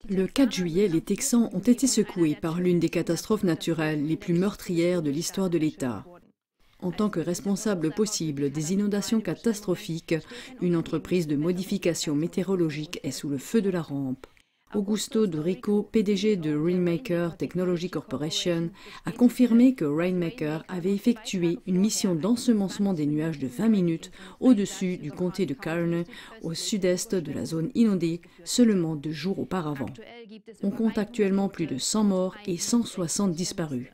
Le 4 juillet, les Texans ont été secoués par l'une des catastrophes naturelles les plus meurtrières de l'histoire de l'État. En tant que responsable possible des inondations catastrophiques, une entreprise de modification météorologique est sous le feu de la rampe. Augusto de Rico, PDG de Rainmaker Technology Corporation, a confirmé que Rainmaker avait effectué une mission d'ensemencement des nuages de 20 minutes au-dessus du comté de Kern, au sud-est de la zone inondée, seulement 2 jours auparavant. On compte actuellement plus de 100 morts et 160 disparus.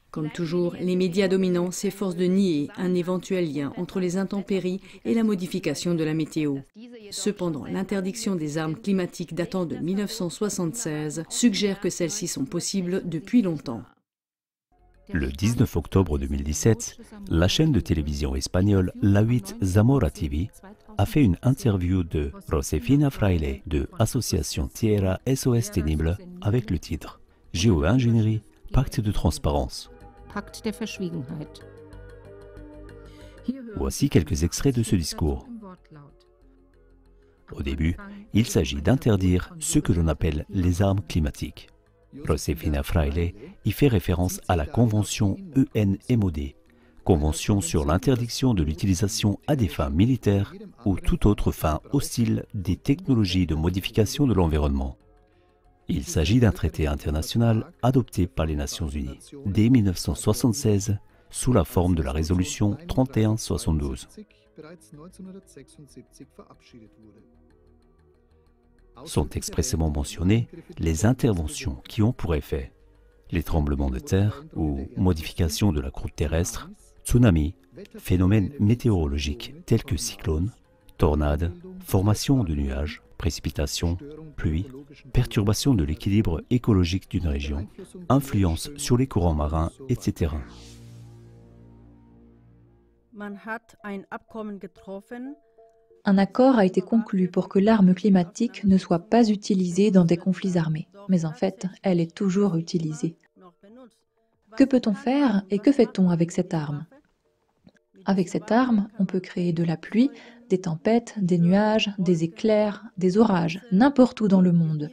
Comme toujours, les médias dominants s'efforcent de nier un éventuel lien entre les intempéries et la modification de la météo. Cependant, l'interdiction des armes climatiques datant de 1976 suggère que celles-ci sont possibles depuis longtemps. Le 19 octobre 2017, la chaîne de télévision espagnole La 8 Zamora TV a fait une interview de Josefina Fraile de Association Tierra SOS Tenible avec le titre « Géo-ingénierie, pacte de transparence ». Voici quelques extraits de ce discours. Au début, il s'agit d'interdire ce que l'on appelle les armes climatiques. Josefina Fraile y fait référence à la convention UN-MOD, convention sur l'interdiction de l'utilisation à des fins militaires ou toute autre fin hostile des technologies de modification de l'environnement. Il s'agit d'un traité international adopté par les Nations Unies dès 1976 sous la forme de la résolution 3172. Sont expressément mentionnées les interventions qui ont pour effet les tremblements de terre ou modifications de la croûte terrestre, tsunamis, phénomènes météorologiques tels que cyclones, tornades, formation de nuages, précipitations, pluie, perturbation de l'équilibre écologique d'une région, influence sur les courants marins, etc. Un accord a été conclu pour que l'arme climatique ne soit pas utilisée dans des conflits armés, mais en fait, elle est toujours utilisée. Que peut-on faire et que fait-on avec cette arme? Avec cette arme, on peut créer de la pluie, des tempêtes, des nuages, des éclairs, des orages, n'importe où dans le monde.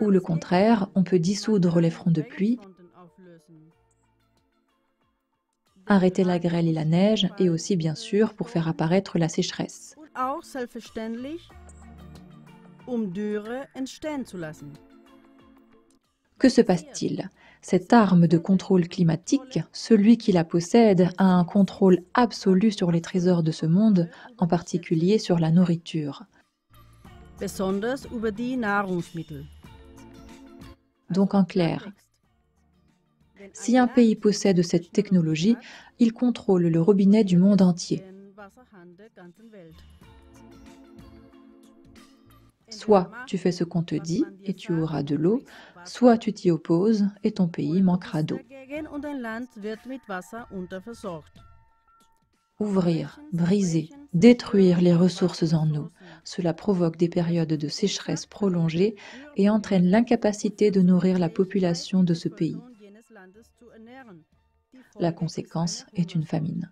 Ou le contraire, on peut dissoudre les fronts de pluie, arrêter la grêle et la neige, et aussi bien sûr pour faire apparaître la sécheresse. Que se passe-t-il? Cette arme de contrôle climatique, celui qui la possède a un contrôle absolu sur les trésors de ce monde, en particulier sur la nourriture. Donc en clair, si un pays possède cette technologie, il contrôle le robinet du monde entier. Soit tu fais ce qu'on te dit et tu auras de l'eau, soit tu t'y opposes et ton pays manquera d'eau. Ouvrir, briser, détruire les ressources en eau, cela provoque des périodes de sécheresse prolongées et entraîne l'incapacité de nourrir la population de ce pays. La conséquence est une famine.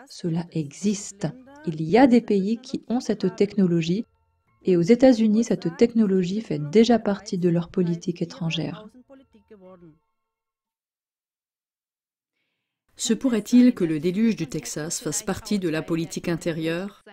Cela existe. Il y a des pays qui ont cette technologie et aux États-Unis, cette technologie fait déjà partie de leur politique étrangère. Se pourrait-il que le déluge du Texas fasse partie de la politique intérieure?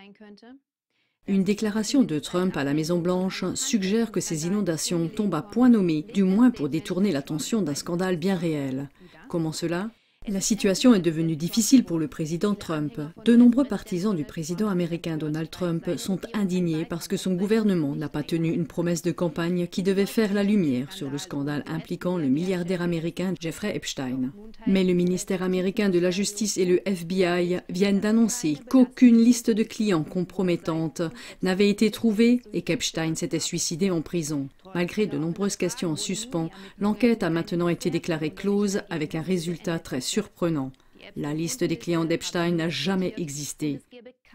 Une déclaration de Trump à la Maison-Blanche suggère que ces inondations tombent à point nommé, du moins pour détourner l'attention d'un scandale bien réel. Comment cela? La situation est devenue difficile pour le président Trump. De nombreux partisans du président américain Donald Trump sont indignés parce que son gouvernement n'a pas tenu une promesse de campagne qui devait faire la lumière sur le scandale impliquant le milliardaire américain Jeffrey Epstein. Mais le ministère américain de la Justice et le FBI viennent d'annoncer qu'aucune liste de clients compromettante n'avait été trouvée et qu'Epstein s'était suicidé en prison. Malgré de nombreuses questions en suspens, l'enquête a maintenant été déclarée close avec un résultat très surprenant. La liste des clients d'Epstein n'a jamais existé.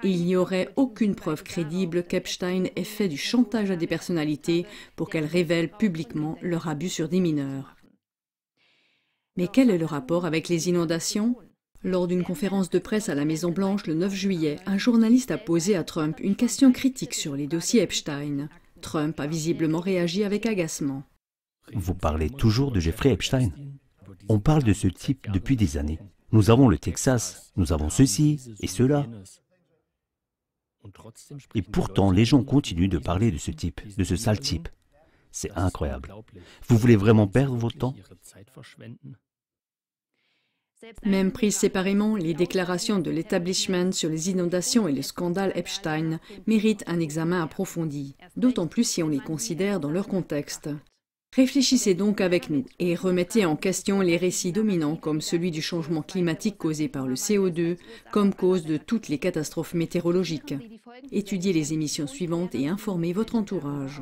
Et il n'y aurait aucune preuve crédible qu'Epstein ait fait du chantage à des personnalités pour qu'elles révèlent publiquement leur abus sur des mineurs. Mais quel est le rapport avec les inondations? Lors d'une conférence de presse à la Maison-Blanche le 9 juillet, un journaliste a posé à Trump une question critique sur les dossiers Epstein. Trump a visiblement réagi avec agacement. Vous parlez toujours de Jeffrey Epstein. On parle de ce type depuis des années. Nous avons le Texas, nous avons ceci et cela. Et pourtant, les gens continuent de parler de ce type, de ce sale type. C'est incroyable. Vous voulez vraiment perdre votre temps ? Même prises séparément, les déclarations de l'établissement sur les inondations et le scandale Epstein méritent un examen approfondi, d'autant plus si on les considère dans leur contexte. Réfléchissez donc avec nous et remettez en question les récits dominants comme celui du changement climatique causé par le CO2 comme cause de toutes les catastrophes météorologiques. Étudiez les émissions suivantes et informez votre entourage.